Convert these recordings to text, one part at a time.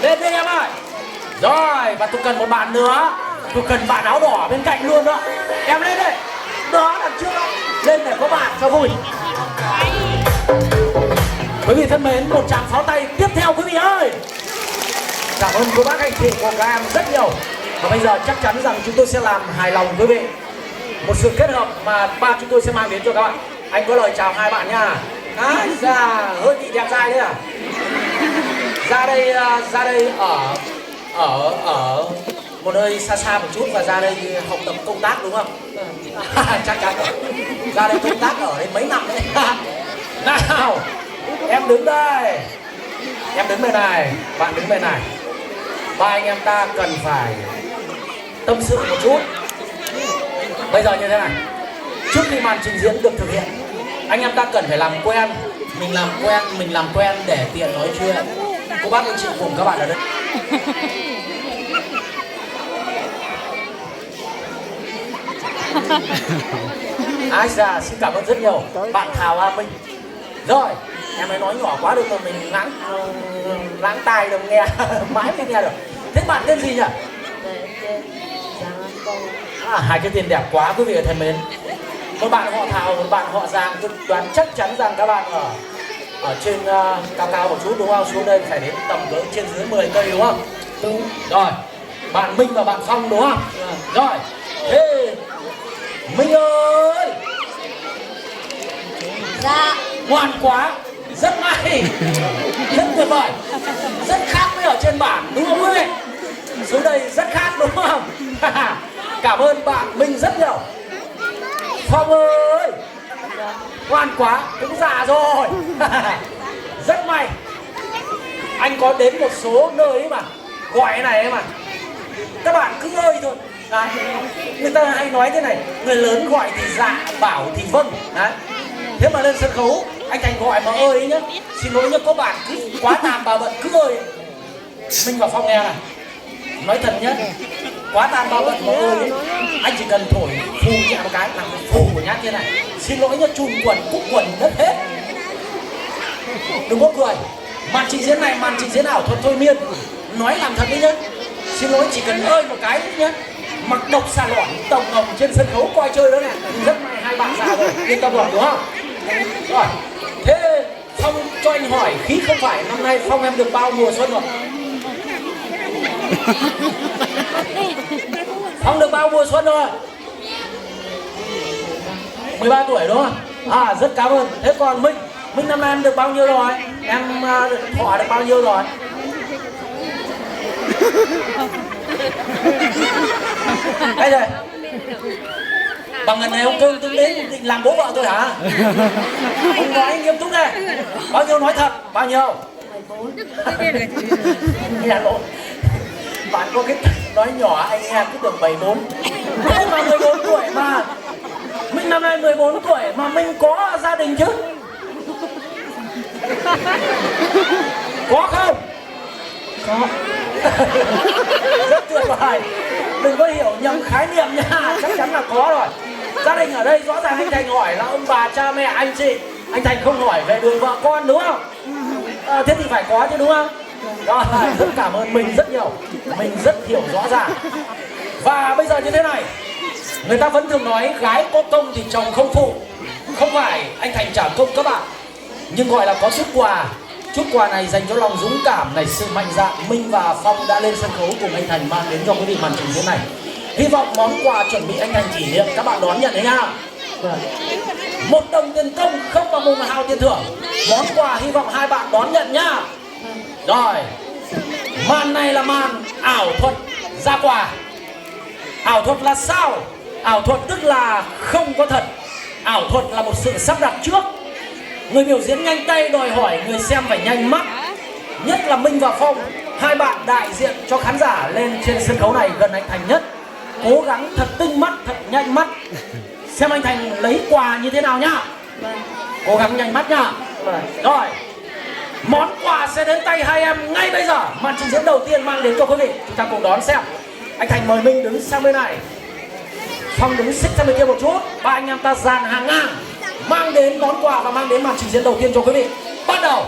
Lên đi em ơi. Rồi, và tôi cần một bạn nữa. Tôi cần bạn áo đỏ bên cạnh luôn đó. Em lên đây. Đó, đằng trước đó. Lên để có bạn cho vui. Quý vị thân mến, một tràng pháo tay tiếp theo quý vị ơi. Cảm ơn cô bác anh chị của các em rất nhiều. Và bây giờ chắc chắn rằng chúng tôi sẽ làm hài lòng quý vị. Một sự kết hợp mà ba chúng tôi sẽ mang đến cho các bạn. Anh có lời chào hai bạn nha. Dạ, hơi bị đẹp trai đấy à. Ra đây ở một nơi xa xa một chút và ra đây học tập công tác đúng không? Chắc chắn rồi. Ra đây công tác ở đây mấy năm đấy. Nào, em đứng đây. Em đứng bên này, bạn đứng bên này. Ba anh em ta cần phải tâm sự một chút. Bây giờ như thế này, trước khi màn trình diễn được thực hiện, anh em ta cần phải làm quen. Mình làm quen để tiện nói chuyện. Cô bác anh chị cùng các bạn ở đây. Ai da, xin cảm ơn rất nhiều bạn Thảo A Minh. Rồi, em ấy nói nhỏ quá được mà mình lãng tai được nghe mãi mới nghe được. Thế bạn tên gì nhỉ? Hai cái tên đẹp quá quý vị thân mến. Một bạn họ Thảo, một bạn họ Giang. Tôi đoán chắc chắn rằng các bạn ở trên cao cao một chút đúng không? Xuống đây phải đến tầm cỡ trên dưới 10 cây đúng không? Đúng. Rồi, bạn Minh và bạn Phong đúng không? Rồi, thế Minh ơi. Dạ. Ngoan quá, rất hay, rất tuyệt vời, rất khác với ở trên bản đúng không quý vị? Xuống đây rất khác đúng không? Cảm ơn bạn Minh rất nhiều. Phong ơi, ngoan quá, cũng già rồi. Rất may. Anh có đến một số nơi ấy mà gọi này ấy mà các bạn cứ ơi thôi. Đấy. Người ta hay nói thế này, người lớn gọi thì dạ, bảo thì vâng. Đấy. Thế mà lên sân khấu anh Thành gọi mà ơi ấy nhá. Xin lỗi nhá, có bạn cứ quá tàn bà bận cứ ơi. Minh và Phong nghe này, nói thật nhá, quá tàn bà bận mà ơi ấy. Anh chỉ cần thổi phù nhẹ một cái làm phù của nhát như này. Xin lỗi nhá, chùm quần cúc quần mất hết. Đừng có cười. Màn trình diễn này màn trình diễn ảo thuật thôi miên. Nói làm thật đấy nhá. Xin lỗi chỉ cần ơi một cái nhá, mặc độc xà lỏn tổng ngọc trên sân khấu coi chơi đó này. Rất may hai bạn già rồi, yên tâm rồi đúng không? Rồi, thế Phong cho anh hỏi khí không phải năm nay Phong em được bao mùa xuân rồi? Phong được bao mùa xuân rồi? 13 tuổi đúng không? À rất cảm ơn. Thế còn Minh năm nay em được bao nhiêu rồi? Em thọ được bao nhiêu rồi? Đây rồi. Bằng ngần này ông cưng tôi đến định làm bố vợ tôi hả? Ông nói nghiêm túc đây. Bao nhiêu nói thật? Bao nhiêu? 14. Nghe lộn. Bạn có cái nói nhỏ anh nghe cứ tưởng 74. Thế mà 14 tuổi mà. Mình năm nay 14 tuổi mà mình có gia đình chứ? Có không? Có. Rất tuyệt vời. Đừng có hiểu nhầm khái niệm nha. Chắc chắn là có rồi. Gia đình ở đây rõ ràng anh Thành hỏi là ông bà cha mẹ anh chị. Anh Thành không hỏi về đường vợ con đúng không? Thế thì phải có chứ đúng không? Rồi, rất cảm ơn mình rất nhiều. Mình rất hiểu rõ ràng. Và bây giờ như thế này, người ta vẫn thường nói gái có công thì chồng không phụ. Không phải anh Thành trả công các bạn, nhưng gọi là có chút quà. Chút quà này dành cho lòng dũng cảm này, sự mạnh dạn. Minh và Phong đã lên sân khấu cùng anh Thành mang đến cho quý vị màn trình diễn này. Hy vọng món quà chuẩn bị anh Thành kỷ niệm các bạn đón nhận đấy nha. 1 đồng tiền công không bằng 1 hào tiền thưởng. Món quà hy vọng hai bạn đón nhận nhá. Rồi, màn này là màn ảo thuật ra quà. Ảo thuật là sao? Ảo thuật tức là không có thật. Ảo thuật là một sự sắp đặt trước. Người biểu diễn nhanh tay đòi hỏi người xem phải nhanh mắt. Nhất là Minh và Phong, hai bạn đại diện cho khán giả lên trên sân khấu này gần anh Thành nhất. Cố gắng thật tinh mắt, thật nhanh mắt. Xem anh Thành lấy quà như thế nào nhá. Cố gắng nhanh mắt nhá. Rồi, món quà sẽ đến tay hai em ngay bây giờ. Màn trình diễn đầu tiên mang đến cho quý vị. Chúng ta cùng đón xem. Anh Thành mời Minh đứng sang bên này, Phong đứng xích sang bên kia một chút. Ba anh em ta dàn hàng ngang mang đến món quà và mang đến màn trình diễn đầu tiên cho quý vị. Bắt đầu.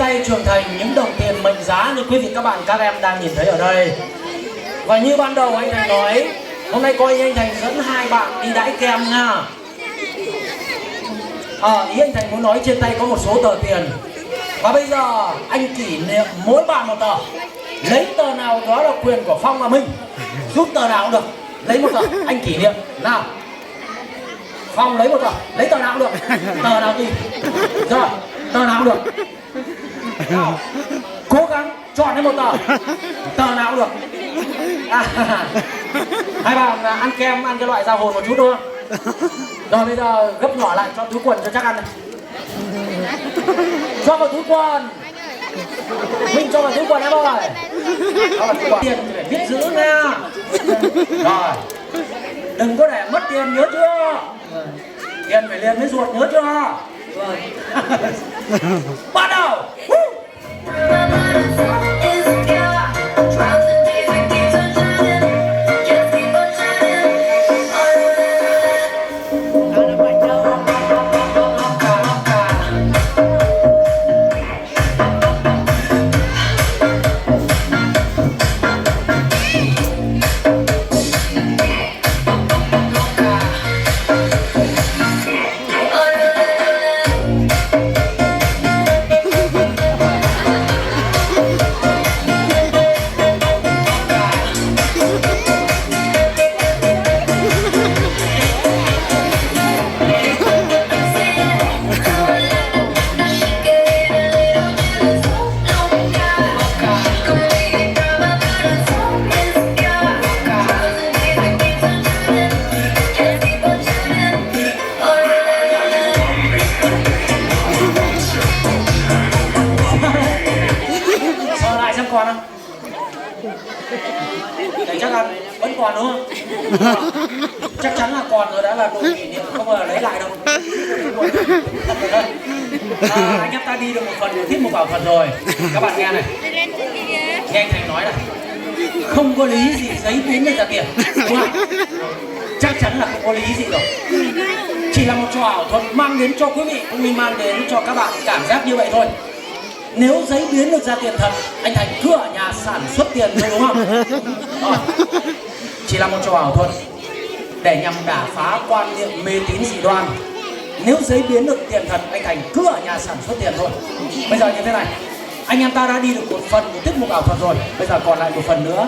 tay trưởng thành những đồng tiền mệnh giá như quý vị các bạn các em đang nhìn thấy ở đây. Và như ban đầu anh Thành nói, hôm nay coi anh Thành dẫn hai bạn đi đãi kem nha. Ý anh Thành muốn nói trên tay có một số tờ tiền. Và bây giờ anh kỷ niệm mỗi bạn một tờ. Lấy tờ nào đó là quyền của Phong và Minh. Rút tờ nào cũng được. Lấy một tờ, anh kỷ niệm. Nào. Phong lấy một tờ, lấy tờ nào cũng được. Tờ nào tùy. Rồi, tờ nào cũng được. Nào. Cố gắng chọn lấy một tờ. Tờ nào cũng được. Hai bạn ăn kem, ăn cái loại giao hồn một chút thôi. Rồi bây giờ gấp nhỏ lại cho túi quần cho chắc ăn này. Cho vào túi quần. Mình cho vào túi quần em ơi. Cho vào túi quần. Tiền phải biết giữ nha. Rồi. Đừng có để mất tiền nhớ chưa. Tiền phải liền với ruột nhớ chưa. Rồi. Bắt đầu. Còn không? Để chắc là vẫn còn đúng không? Chắc chắn là còn rồi, đã là đồ kỷ niệm không bao giờ lấy lại đâu. Anh em ta đi được một phần của tiết mục ảo thuật rồi. Các bạn nghe này. Nghe anh Thành nói này. Không có lý gì giấy biến được ra tiền. Đúng không? Chắc chắn là không có lý gì rồi. Chỉ là một trò ảo thuật mang đến cho quý vị cũng như mang đến cho các bạn cảm giác như vậy thôi. Nếu giấy biến được ra tiền thật, anh Thành cứ ở nhà sản xuất tiền thôi đúng không? Rồi. Chỉ là một trò ảo thuật để nhằm đả phá quan niệm mê tín dị đoan. Nếu giấy biến được tiền thật, anh Thành cứ ở nhà sản xuất tiền thôi. Bây giờ như thế này, anh em ta đã đi được một phần của tiết mục ảo thuật rồi. Bây giờ còn lại một phần nữa.